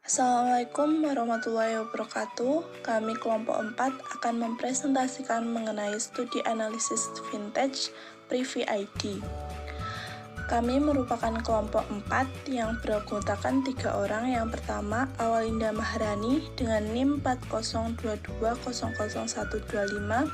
Assalamualaikum warahmatullahi wabarakatuh. Kami kelompok 4 akan mempresentasikan mengenai studi analisis vintage Privy ID. Kami merupakan kelompok 4 yang beranggotakan 3 orang. Yang pertama, Awalinda Maharani dengan NIM 4022000125,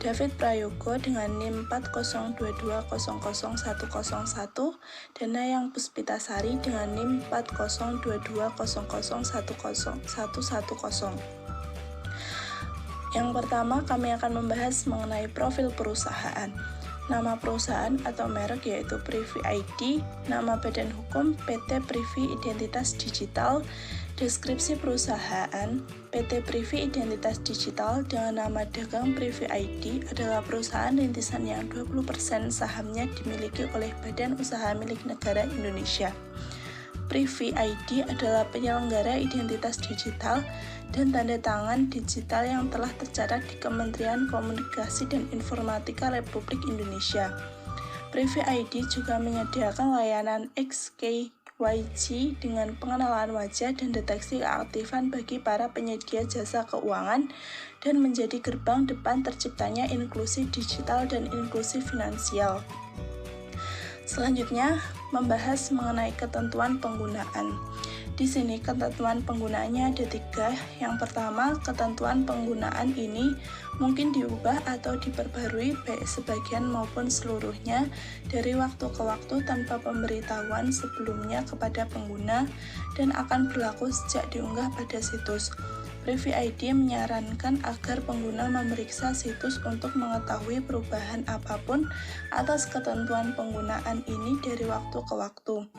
David Prayogo dengan NIM 4022000101, dan Nayang Puspitasari dengan NIM 402200010110. Yang pertama, kami akan membahas mengenai profil perusahaan. Nama perusahaan atau merek yaitu Privy ID, nama badan hukum PT Privy Identitas Digital, deskripsi perusahaan PT Privy Identitas Digital dengan nama dagang Privy ID adalah perusahaan rintisan yang 20% sahamnya dimiliki oleh Badan Usaha Milik Negara Indonesia. Privy ID adalah penyelenggara identitas digital dan tanda tangan digital yang telah tercatat di Kementerian Komunikasi dan Informatika Republik Indonesia. Privy ID juga menyediakan layanan XKYC dengan pengenalan wajah dan deteksi keaktifan bagi para penyedia jasa keuangan dan menjadi gerbang depan terciptanya inklusi digital dan inklusi finansial. Selanjutnya, membahas mengenai ketentuan penggunaan. Di sini ketentuan penggunaannya ada 3. Yang pertama, ketentuan penggunaan ini mungkin diubah atau diperbarui baik sebagian maupun seluruhnya dari waktu ke waktu tanpa pemberitahuan sebelumnya kepada pengguna dan akan berlaku sejak diunggah pada situs. Privy ID menyarankan agar pengguna memeriksa situs untuk mengetahui perubahan apapun atas ketentuan penggunaan ini dari waktu ke waktu.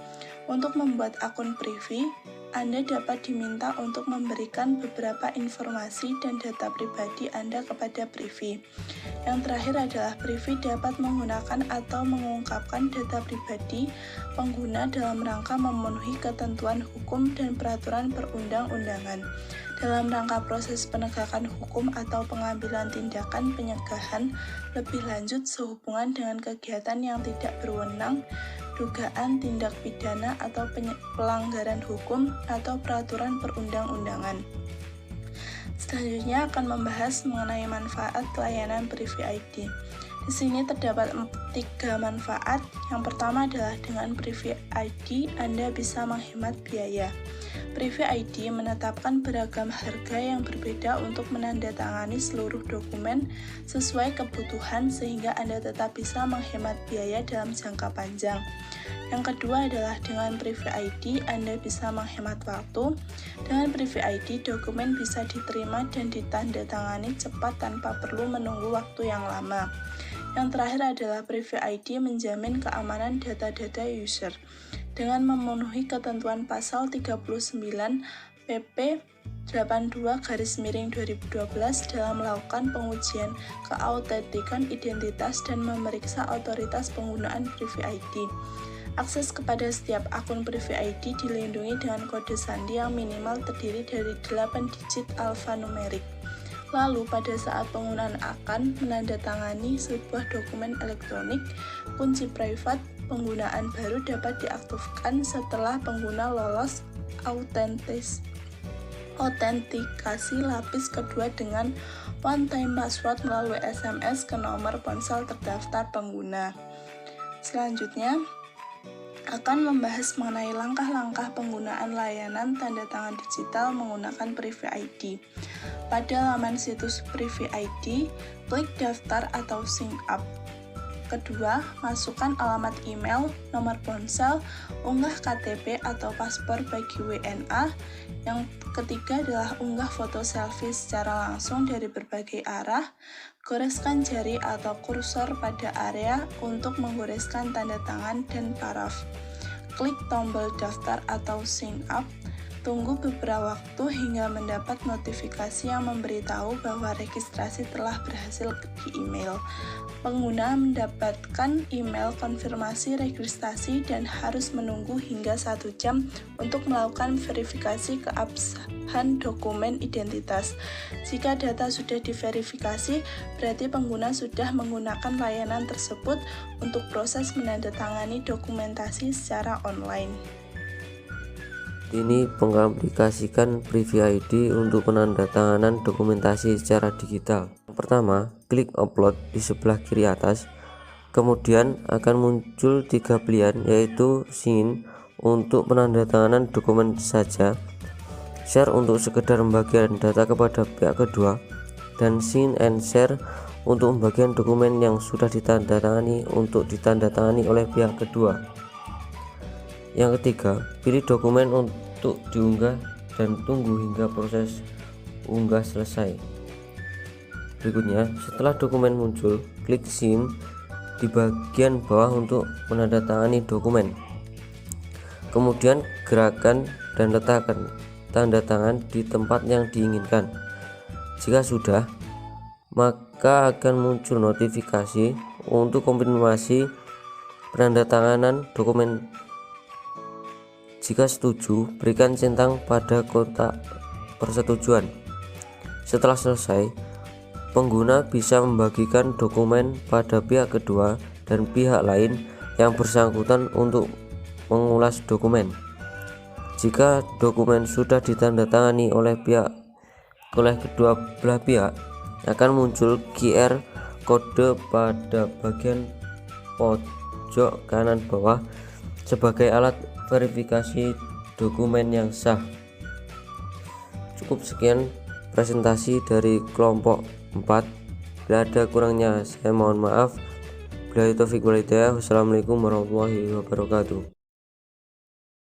Untuk membuat akun Privy, Anda dapat diminta untuk memberikan beberapa informasi dan data pribadi Anda kepada Privy. Yang terakhir adalah Privy dapat menggunakan atau mengungkapkan data pribadi pengguna dalam rangka memenuhi ketentuan hukum dan peraturan perundang-undangan. Dalam rangka proses penegakan hukum atau pengambilan tindakan pencegahan lebih lanjut sehubungan dengan kegiatan yang tidak berwenang, dugaan tindak pidana atau pelanggaran hukum atau peraturan perundang-undangan. Selanjutnya akan membahas mengenai manfaat layanan Privy ID. Di sini terdapat 3 manfaat. Yang pertama adalah dengan Privy ID Anda bisa menghemat biaya. Privy ID menetapkan beragam harga yang berbeda untuk menandatangani seluruh dokumen sesuai kebutuhan sehingga Anda tetap bisa menghemat biaya dalam jangka panjang. Yang kedua adalah dengan Privy ID Anda bisa menghemat waktu. Dengan Privy ID dokumen bisa diterima dan ditandatangani cepat tanpa perlu menunggu waktu yang lama. Yang terakhir adalah Privy ID menjamin keamanan data-data user. Dengan memenuhi ketentuan pasal 39 PP 82/2012 dalam melakukan pengujian keautentikan identitas dan memeriksa otoritas penggunaan Privy ID. Akses kepada setiap akun Privy ID dilindungi dengan kode sandi yang minimal terdiri dari 8 digit alfanumerik. Lalu, pada saat penggunaan akan menandatangani sebuah dokumen elektronik, kunci private penggunaan baru dapat diaktifkan setelah pengguna lolos autentikasi lapis kedua dengan one-time password melalui SMS ke nomor ponsel terdaftar pengguna. Selanjutnya, akan membahas mengenai langkah-langkah penggunaan layanan tanda tangan digital menggunakan Privy ID. Pada laman situs Privy ID, klik daftar atau sign up. Kedua, masukkan alamat email, nomor ponsel, unggah KTP atau paspor bagi WNA. Yang ketiga adalah unggah foto selfie secara langsung dari berbagai arah. Goreskan jari atau kursor pada area untuk menggoreskan tanda tangan dan paraf. Klik tombol daftar atau sign up. Tunggu beberapa waktu hingga mendapat notifikasi yang memberitahu bahwa registrasi telah berhasil di email. Pengguna mendapatkan email konfirmasi registrasi dan harus menunggu hingga 1 jam untuk melakukan verifikasi keabsahan dokumen identitas. Jika data sudah diverifikasi, berarti pengguna sudah menggunakan layanan tersebut untuk proses menandatangani dokumentasi secara online. ini mengaplikasikan Privy ID untuk penandatanganan dokumentasi secara digital. Yang pertama, klik upload di sebelah kiri atas. Kemudian akan muncul 3 pilihan, yaitu sign untuk penandatanganan dokumen saja, share untuk sekedar pembagian data kepada pihak kedua, dan sign and share untuk pembagian dokumen yang sudah ditandatangani untuk ditandatangani oleh pihak kedua. Yang ketiga, pilih dokumen untuk diunggah dan tunggu hingga proses unggah selesai. Berikutnya, setelah dokumen muncul, klik sign di bagian bawah untuk menandatangani dokumen. Kemudian gerakan dan letakkan tanda tangan di tempat yang diinginkan. Jika sudah, maka akan muncul notifikasi untuk konfirmasi penandatanganan dokumen. Jika setuju, berikan centang pada kotak persetujuan. Setelah selesai, pengguna bisa membagikan dokumen pada pihak kedua dan pihak lain yang bersangkutan untuk mengulas dokumen. Jika dokumen sudah ditandatangani oleh kedua belah pihak, akan muncul QR kode pada bagian pojok kanan bawah sebagai alat verifikasi dokumen yang sah. Cukup sekian presentasi dari kelompok 4. Bila ada kurangnya saya mohon maaf. Wassalamualaikum warahmatullahi wabarakatuh.